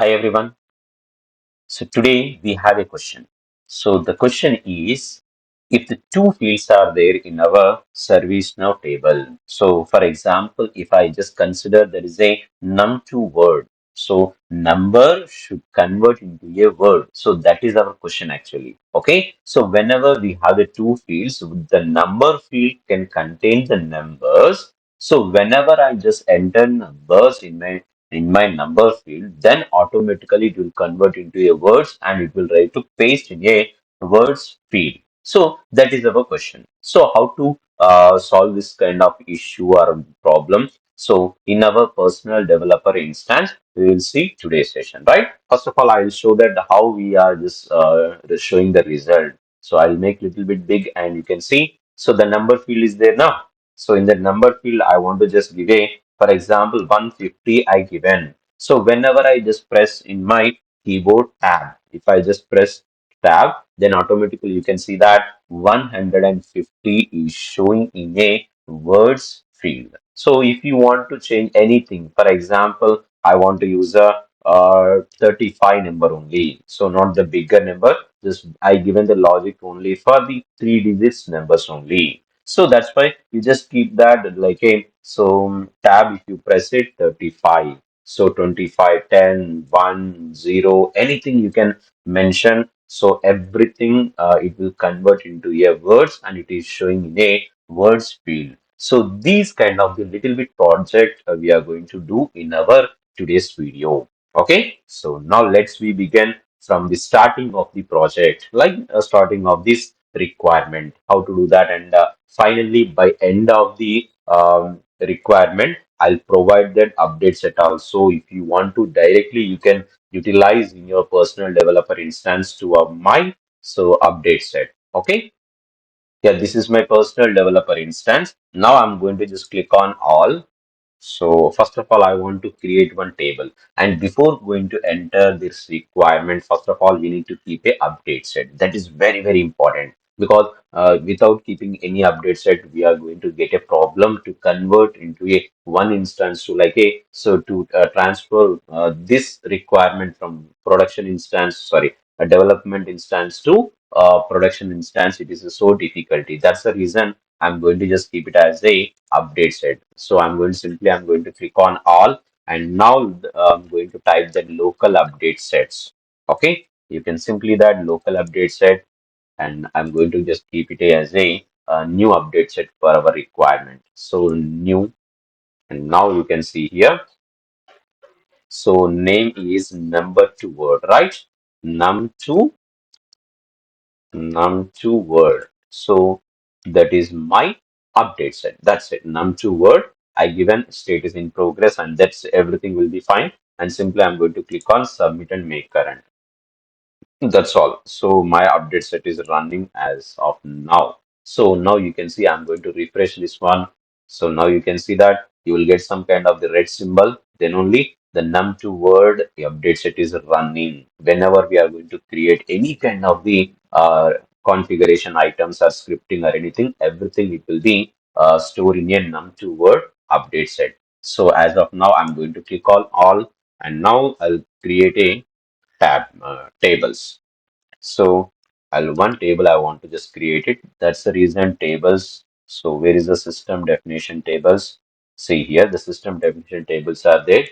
Hi everyone. So today we have a question. So the question is if the two fields are there in our service now table. So for example, if I just consider there is a num2 word. So number should convert into a word. So that is our question actually. Okay. So whenever we have the two fields, the number field can contain the numbers. So whenever I just enter numbers in my number field, then automatically it will convert into a words and it will try to paste in a words field. So that is our question. So how to solve this kind of issue or problem? So in our personal developer instance, we will see today's session, right? First of all, I will show that how we are just showing the result. So I'll make little bit big and you can see. So the number field is there now. So in the number field, I want to just give a, for example, 150 I given. So whenever I just press in my keyboard tab, if I just press tab, then automatically you can see that 150 is showing in a words field. So if you want to change anything, for example, I want to use a 35 number only. So not the bigger number, just I given the logic only for the three digits numbers only. So that's why you just keep that like a tab if you press it 35. So 25, 10, 1, 0, anything you can mention. So everything it will convert into a words and it is showing in a words field. So these kind of the little bit project we are going to do in our today's video. Okay, so now let's we begin from the starting of the project, like starting of this requirement, how to do that, and finally by end of the requirement, I'll provide that update set also. If you want to directly, you can utilize in your personal developer instance to my update set. Okay. Yeah, this is my personal developer instance. Now I'm going to just click on all. So first of all, I want to create one table. And before going to enter this requirement, first of all, we need to keep a update set. That is very, very important because without keeping any update set, we are going to get a problem to convert into a one instance to like a, so to transfer this requirement from production instance, sorry, a development instance to production instance. It is so difficulty. That's the reason I'm going to just keep it as a update set. So I'm going to click on all, and now I'm going to type the local update sets. Okay, you can simply that local update set, and I'm going to just keep it as a new update set for our requirement. So new, and now you can see here. So name is number2 word, right? Num2 num2 word. So that is my update set. That's it. Num2 word. I given status in progress, and that's everything will be fine. And simply I'm going to click on submit and make current. That's all. So my update set is running as of now. So now you can see I'm going to refresh this one. So now you can see that you will get some kind of the red symbol. Then only the num2 word the update set is running. Whenever we are going to create any kind of the configuration items or scripting or anything, everything it will be stored in a num2 word update set. So as of now, I'm going to click on all, and now I'll create a tab tables. So I'll one table I want to just create it. That's the reason tables. So where is the system definition tables? See here, the system definition tables are there.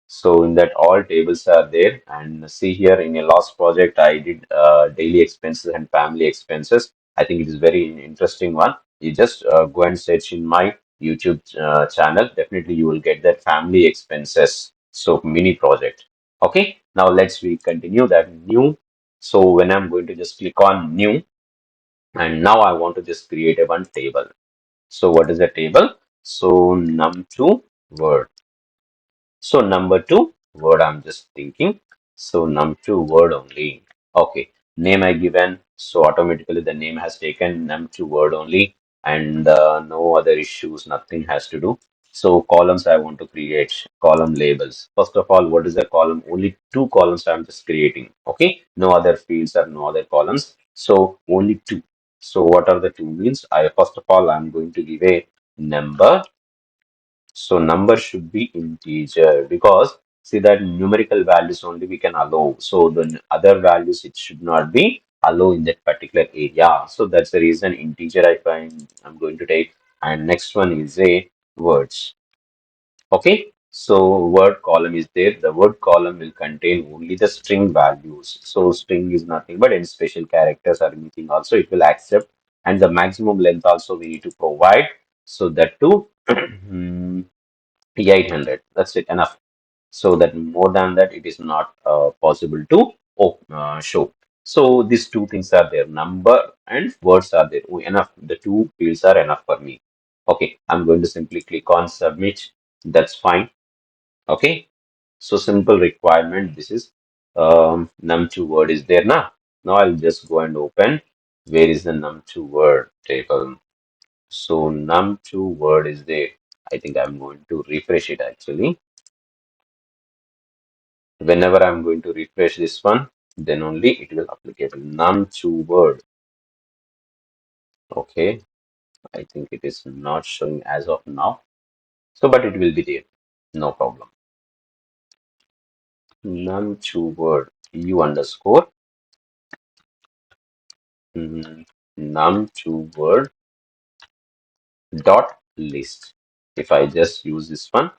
So in that all tables are there, and see here in a last project I did daily expenses and family expenses. I think it is very interesting one. You just go and search in my YouTube channel. Definitely you will get that family expenses. So mini project. Okay. Now let's we continue that new. So when I'm going to just click on new, and now I want to just create a one table. So what is the table? So num2 word. So number2 word I'm just thinking. So num2 word only. Okay. Name I given. So automatically the name has taken num2 word only, and no other issues, nothing has to do. So columns I want to create column labels. First of all, what is a column? Only two columns I'm just creating. Okay. No other fields or no other columns. So only two. So what are the two means? I first of all I'm going to give a number. So number should be integer because see that numerical values only we can allow. So the other values it should not be allow in that particular area. So that's the reason integer I'm going to take. And next one is a words. Okay, so word column is there. The word column will contain only the string values. So string is nothing but any special characters or anything also it will accept. And the maximum length also we need to provide. So that too, 800. That's it, enough. So that more than that it is not possible to show. So these two things are there. Number and words are there. Oh, enough. The two fields are enough for me. Okay, I'm going to simply click on submit. That's fine. Okay, so simple requirement. This is num2 word is there now. Now I'll just go and open. Where is the num2 word table? So num2 word is there. I think I'm going to refresh it actually. Whenever I'm going to refresh this one, then only it will applicable. Num2 word. Okay, I think it is not showing as of now. So, but it will be there. No problem. Num2 word. U underscore num2 word dot list. If I just use this one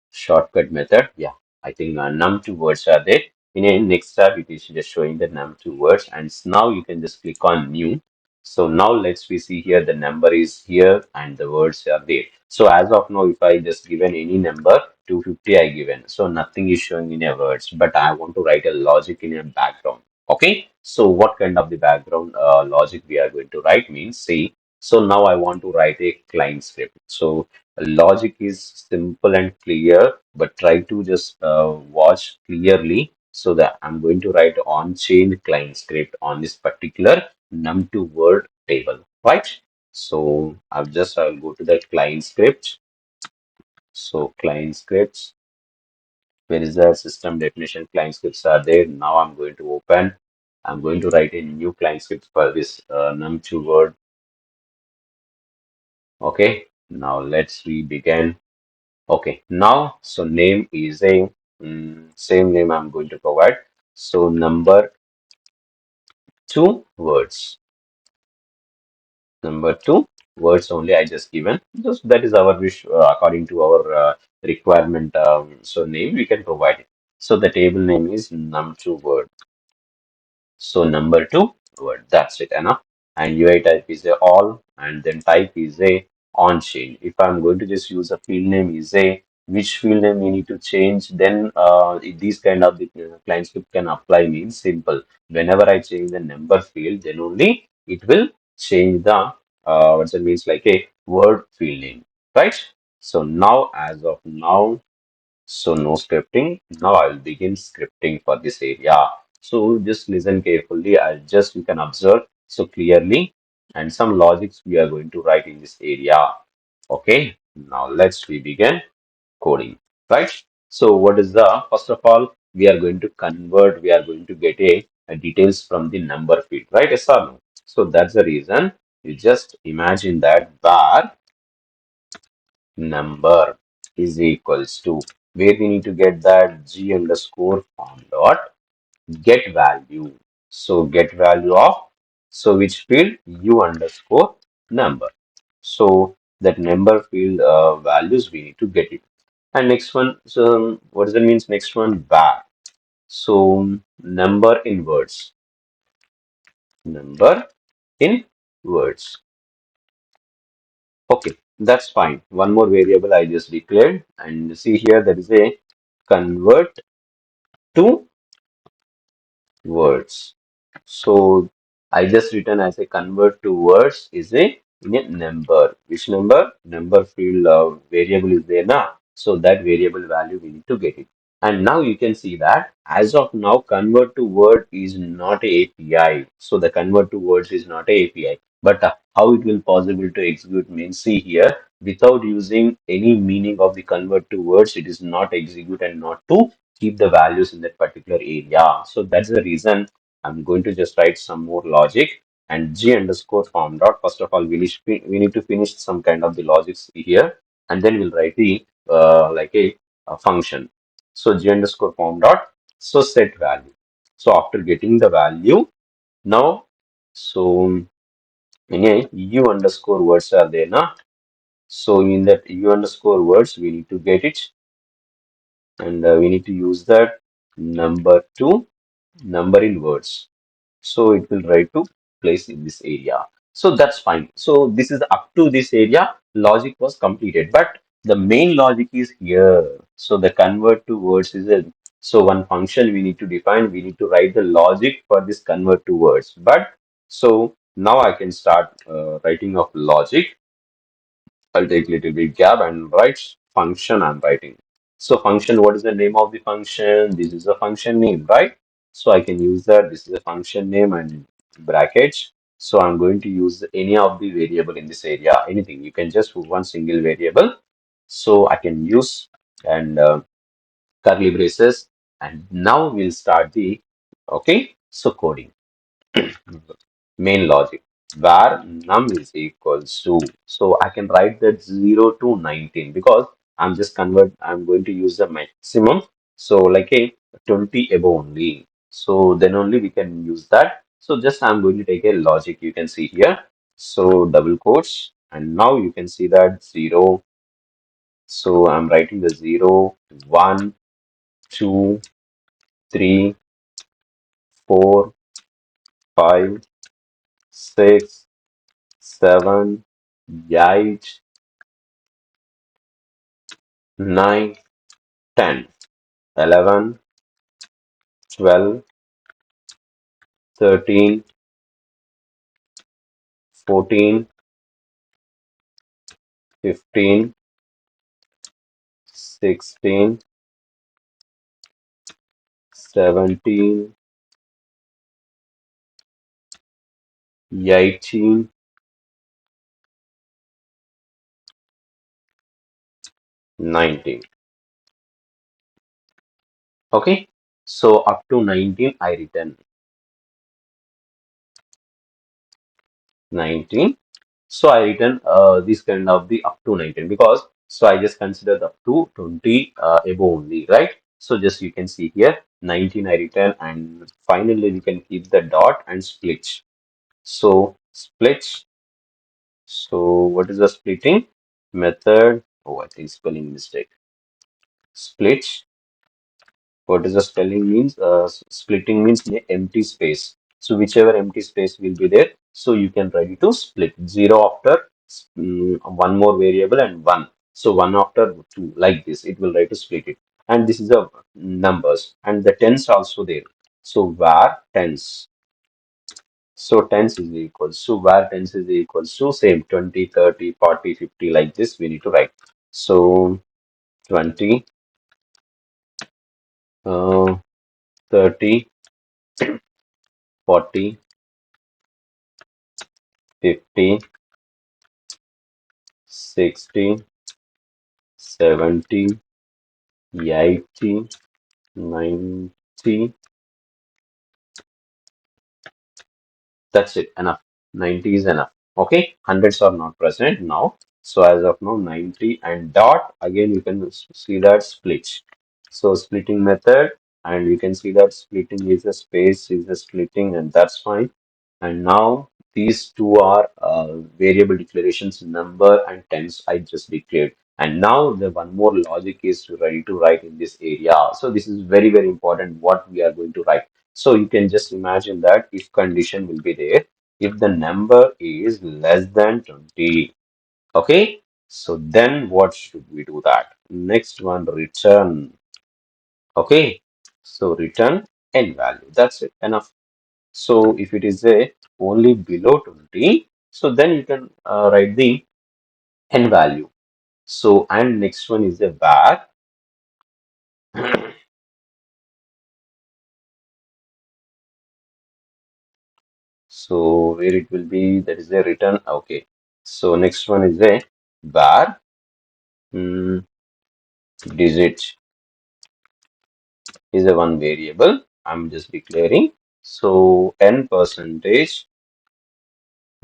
shortcut method, yeah, I think num2 words are there. In a next tab, it is just showing the num2 words, and now you can just click on new. So now let's we see here the number is here and the words are there. So as of now, if I just given any number 250, I given. So nothing is showing in a words, but I want to write a logic in a background. Okay, so what kind of the background logic we are going to write means see. So now I want to write a client script. So logic is simple and clear, but try to just watch clearly. So that I'm going to write on-chain client script on this particular num2 word table, right? So I'll go to the client script. So client scripts, where is the system definition client scripts are there. Now I'm going to open. I'm going to write a new client script for this num2 word. Okay, now let's we begin. Okay, now so name is a same name I'm going to provide. So number two words, number two words only I just given. Just that is our wish according to our requirement. So name we can provide it. So the table name is num2 word. So number two word, that's it enough. And UI type is a all, and then type is a on chain. If I'm going to just use a field name is a which field name we need to change, then these kind of the client script can apply means simple. Whenever I change the number field, then only it will change the what's it means like a word field name, right? So now as of now, so no scripting. Now I will begin scripting for this area. So just listen carefully. I'll just you can observe so clearly and some logics we are going to write in this area. Okay. Now let's we begin coding. Right. So what is the first of all we are going to convert. We are going to get a details from the number field. Right. Yes or no? So that's the reason. You just imagine that bar number is equals to where we need to get that g underscore form dot get value. So get value of so which field u underscore number. So that number field values we need to get it. And next one, so what does that means? Next one bar. So number in words, number in words. Okay, that's fine. One more variable I just declared, and see here there is a convert to words. So I just written as a convert to words is a in a number. Which number? Number field variable is there now. So that variable value we need to get it. And now you can see that as of now, convert to word is not a API. So the convert to words is not a API. But how it will possible to execute means see here without using any meaning of the convert to words, it is not execute and not to keep the values in that particular area. So that's the reason I'm going to just write some more logic and g underscore form dot. First of all, we need to finish some kind of the logics here, and then we'll write the like a function. So g underscore form dot, so set value. So after getting the value, now, so in a u underscore words are there now. So in that u underscore words, we need to get it, and we need to use that number to number in words. So it will try to place in this area. So that's fine. So this is up to this area, logic was completed, but the main logic is here. So the convert to words is a, so one function we need to define, we need to write the logic for this convert to words. But so now I can start writing of logic. I'll take little bit gap and write function I'm writing. So function, what is the name of the function? This is a function name, right? So I can use that. This is a function name and brackets. So I'm going to use any of the variable in this area, anything. You can just put one single variable. So I can use and curly braces. And now we'll start the, okay, so coding. Main logic where num is equals to, so I can write that 0 to 19 because I'm going to use the maximum, so like a 20 above only, so then only we can use that. So just I'm going to take a logic, you can see here, so double quotes, and now you can see that 0, so I'm writing the 0, 1, 2, 3, 4, 5, 6, 7, 8, 9, 10, 11, 12, 13, 14, 15, 16, 17, 18, 19. Okay, so up to 19 I written 19. So I written this kind of the up to 19 because so I just considered up to 20 above only, right? So just you can see here 19 I written, and finally we can keep the dot and split. So split. So what is the splitting method? Oh, I think spelling mistake. Split. What is the spelling means? Splitting means empty space. So whichever empty space will be there, so you can ready to split zero after one more variable and one. So one after two, like this, it will try to split it. And this is the numbers and the tens also there. So var tens. So tens is equal. So where tens is equal to same 20, 30, 40, 50 like this we need to write. So 20, 30, 40, 50, 60, 70, 80, 90. That's it, enough. 90 is enough. Okay, hundreds are not present now. So as of now, 90 and dot again you can see that split. So splitting method, and you can see that splitting is a space is a splitting, and that's fine. And now these two are variable declarations, number and tens I just declared. And now the one more logic is ready to write in this area. So this is very, very important what we are going to write. So you can just imagine that if condition will be there, if the number is less than 20. Okay. So then what should we do that? Next one, return. Okay. So return n value. That's it. Enough. So if it is a only below 20, so then you can write the n value. So and next one is a var. So where it will be, that is a return. Okay. So next one is a var digit is a one variable. I'm just declaring. So n percentage,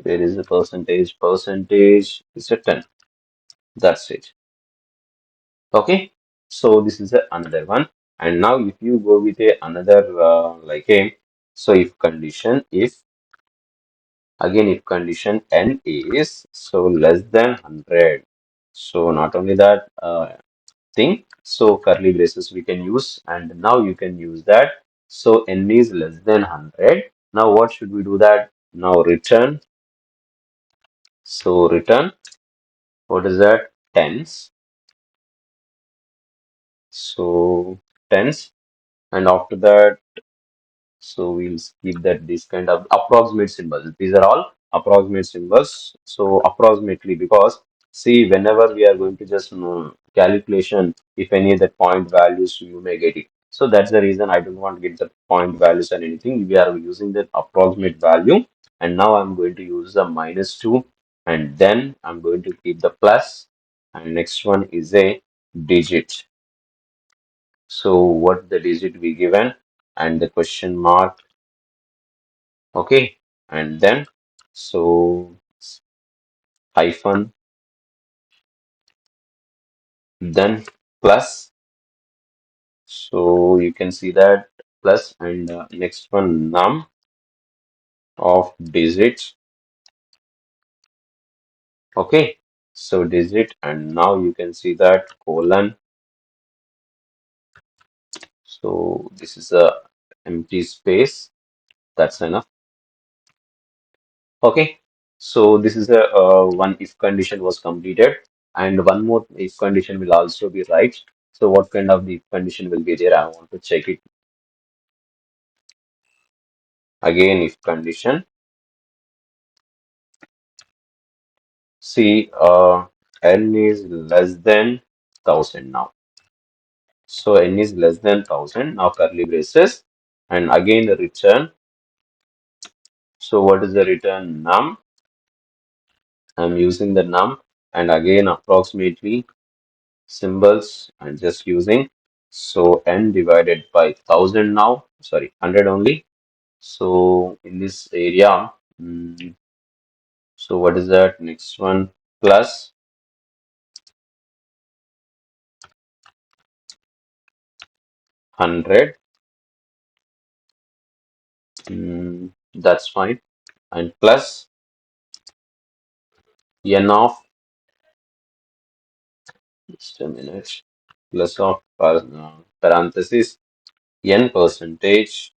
there is a percentage is a 10. That's it. Okay. So this is another one. And now if you go with a another like a, so if condition, if again if condition n is so less than 100, so not only that thing, so curly braces we can use, and now you can use that. So n is less than 100. Now what should we do that? Now return, so return, what is that? Tens. So tens, and after that, so we'll skip that this kind of approximate symbols. These are all approximate symbols. So approximately, because see, whenever we are going to just calculation, if any of the point values you may get it. So that's the reason I don't want to get the point values and anything. We are using the approximate value. And now I'm going to use the -2, and then I'm going to keep the plus, and next one is a digit. So what the digit we given, and the question mark, okay, and then so hyphen, then plus, so you can see that plus, and next one num of digits, okay, so digit, and now you can see that colon, so this is a empty space, that's enough. Okay, so this is a one if condition was completed, and one more if condition will also be right. So what kind of the if condition will be there? I want to check it again. If condition, see, n is less than 1000 now. So n is less than 1000 now. Curly braces, and again the return. So what is the return? Num. I'm using the num, and again approximately symbols I'm just using. So n divided by 1000 now, sorry, 100 only. So in this area, so what is that? Next one plus 100, that's fine, and plus n of, just a minute, plus of parenthesis n percentage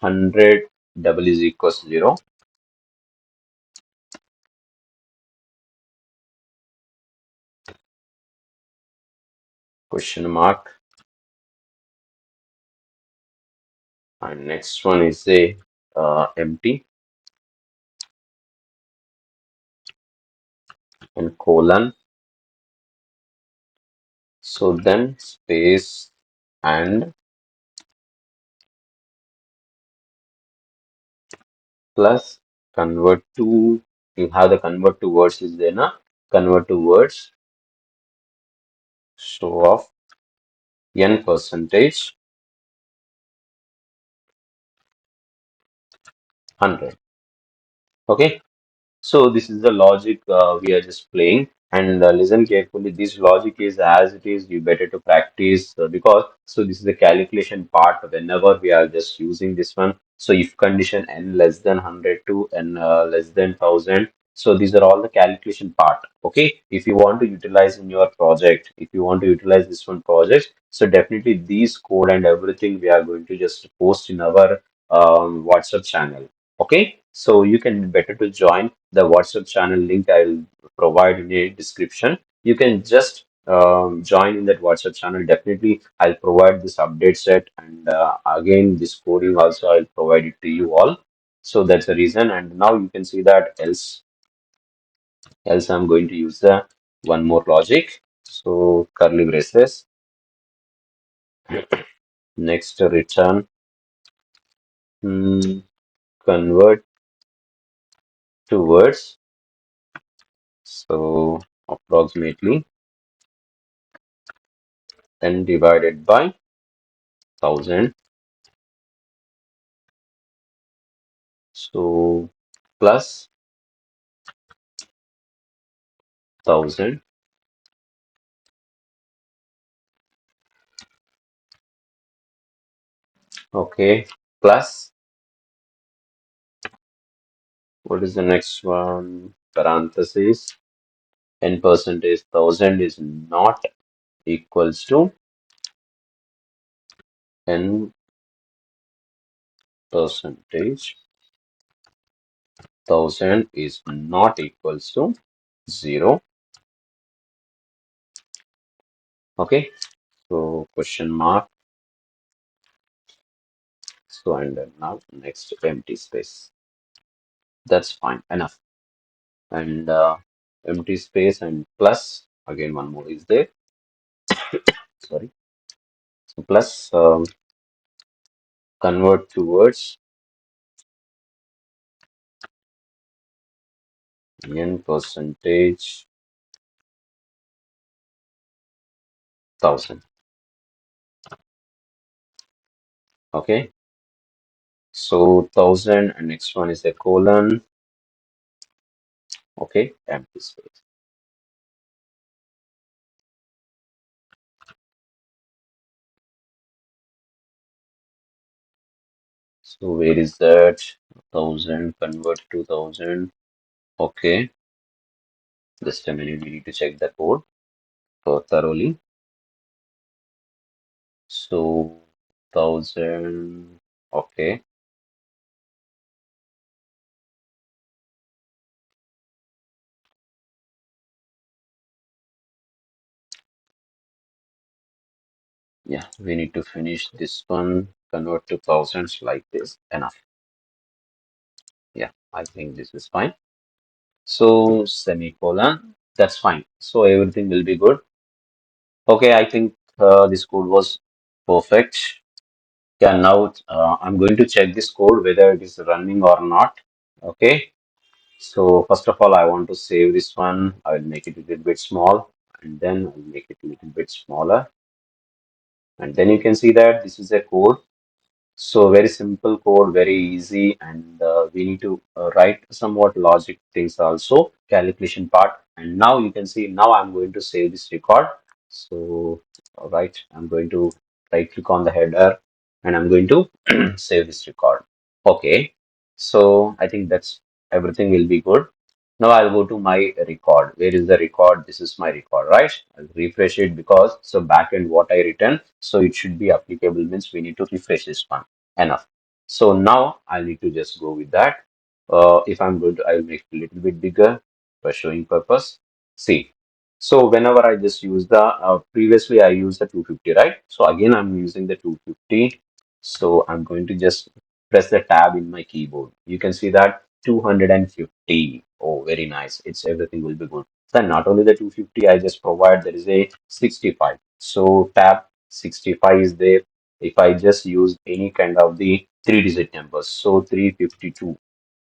100 double is equals 0, question mark, and next one is a empty, and colon, so then space, and plus convert to, you have the convert to words is there na, convert to words, show of n percentage 100. Okay, so this is the logic we are just playing, and listen carefully. This logic is as it is. You better to practice because so this is the calculation part. Whenever we are just using this one, so if condition n less than 100 to n less than 1000. So these are all the calculation part. Okay, if you want to utilize in your project, if you want to utilize this one project, so definitely these code and everything we are going to just post in our WhatsApp channel. Okay, so you can better to join the WhatsApp channel link I'll provide in a description. You can just join in that WhatsApp channel. Definitely, I'll provide this update set, and again, this coding also I'll provide it to you all. So that's the reason. And now you can see that else I'm going to use the one more logic. So curly braces, next return, hmm, convert to words. So approximately n divided by 1000. So plus 1000, Okay. Plus, what is the next one? Parenthesis. N percentage 1000 is not equals to n percentage 1000 is not equals to 0. Okay. So question mark. So and then now next empty space. That's fine enough. And empty space and plus again one more is there. Sorry. So plus convert towards n percentage 1000. Okay. So 1000 and next one is a colon. Okay. Empty space. So where is that? 1000 convert to 1000. Okay. Just a minute. We need to check the code thoroughly. So 1000. Okay. Yeah, we need to finish this one, convert to thousands like this. Enough. Yeah, I think this is fine. So semicolon, that's fine. So everything will be good. Okay, I think this code was perfect. Yeah, now I'm going to check this code whether it is running or not. Okay, so first of all, I want to save this one. I will make it a little bit small and then I'll make it a little bit smaller. And then you can see that this is a code. So very simple code, very easy, and we need to write somewhat logic things also, calculation part. And now you can see, now I'm going to save this record. So, all right, I'm going to right click on the header and I'm going to save this record. Okay, so I think that's everything will be good. Now I'll go to my record. Where is the record? This is my record, right? I'll refresh it because so backend what I written, so it should be applicable means we need to refresh this one. Enough. So now I need to just go with that. If I'm going to, I'll make it a little bit bigger for showing purpose. See, so whenever I just use the previously I used the 250, right? So again I'm using the 250. So I'm going to just press the tab in my keyboard. You can see that 250. Oh, very nice. It's everything will be good. Then not only the 250, I just provide there is a 65. So tab 65 is there. If I just use any kind of the three-digit numbers, so 352,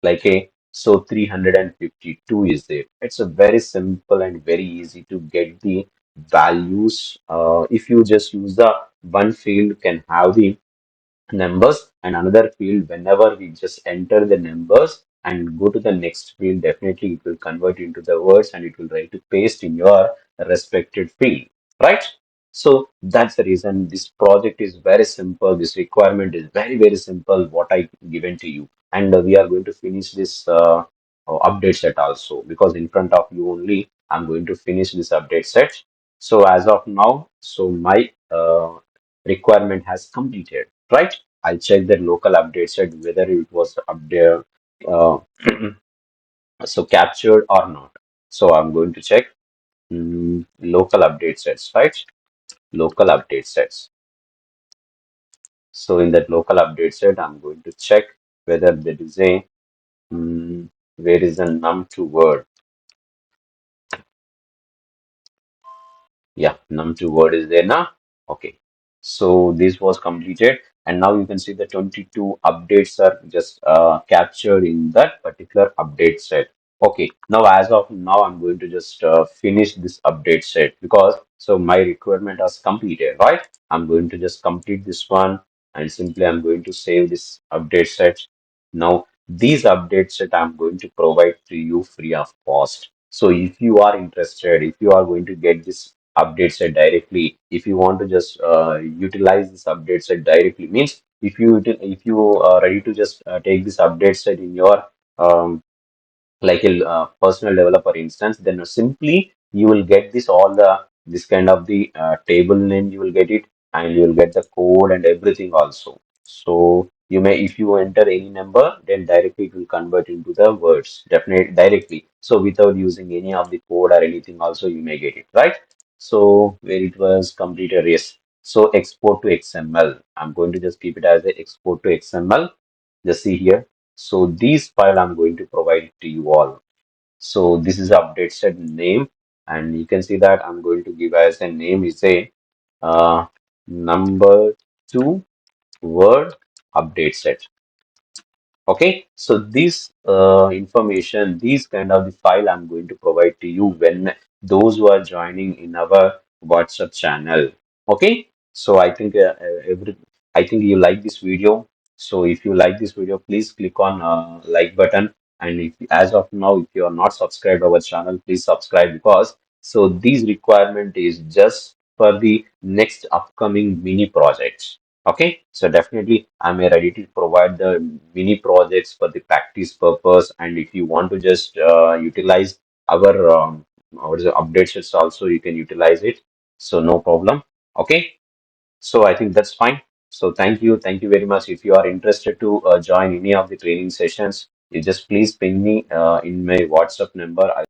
like a so 352 is there. It's a very simple and very easy to get the values. If you just use the one field can have the numbers and another field whenever we just enter the numbers and go to the next field definitely it will convert into the words and it will try to paste in your respected field, right? So that's the reason this project is very simple. This requirement is very simple what I given to you, and we are going to finish this update set also because in front of you only I'm going to finish this update set. So as of now, so my requirement has completed, right? I'll check the local update set whether it was update uh, so captured or not. So I'm going to check local update sets, right? Local update sets. So in that local update set, I'm going to check whether there is a where is a num2 word. Yeah, num2 word is there now. Okay. So this was completed and now you can see the 22 updates are just captured in that particular update set. Okay. Now as of now, I'm going to just finish this update set because so my requirement has completed, right? I'm going to just complete this one and simply I'm going to save this update set. Now these updates that I'm going to provide to you free of cost. So if you are interested, if you are going to get this update set directly, if you want to just utilize this update set directly means if you are ready to just take this update set in your um, like a personal developer instance, then simply you will get this kind of the table name, you will get it, and you will get the code and everything also. So you may, if you enter any number, then directly it will convert into the words, definitely directly. So without using any of the code or anything, also you may get it, right? So where it was completed, yes. So export to XML. I'm going to just keep it as a export to XML. Just see here. So this file I'm going to provide it to you all. So this is the update set name, and you can see that I'm going to give as a name is a uh, number two word update set. Okay, so this information, these kind of the file I'm going to provide to you when those who are joining in our WhatsApp channel. Okay, so I think you like this video. So if you like this video, please click on like button. And if as of now, if you are not subscribed our channel, please subscribe, because so this requirement is just for the next upcoming mini projects. Okay, so definitely I'm ready to provide the mini projects for the practice purpose, and if you want to just utilize our updates, it's also you can utilize it. So no problem. Okay, so I think that's fine. So thank you very much. If you are interested to join any of the training sessions, you just please ping me in my WhatsApp number.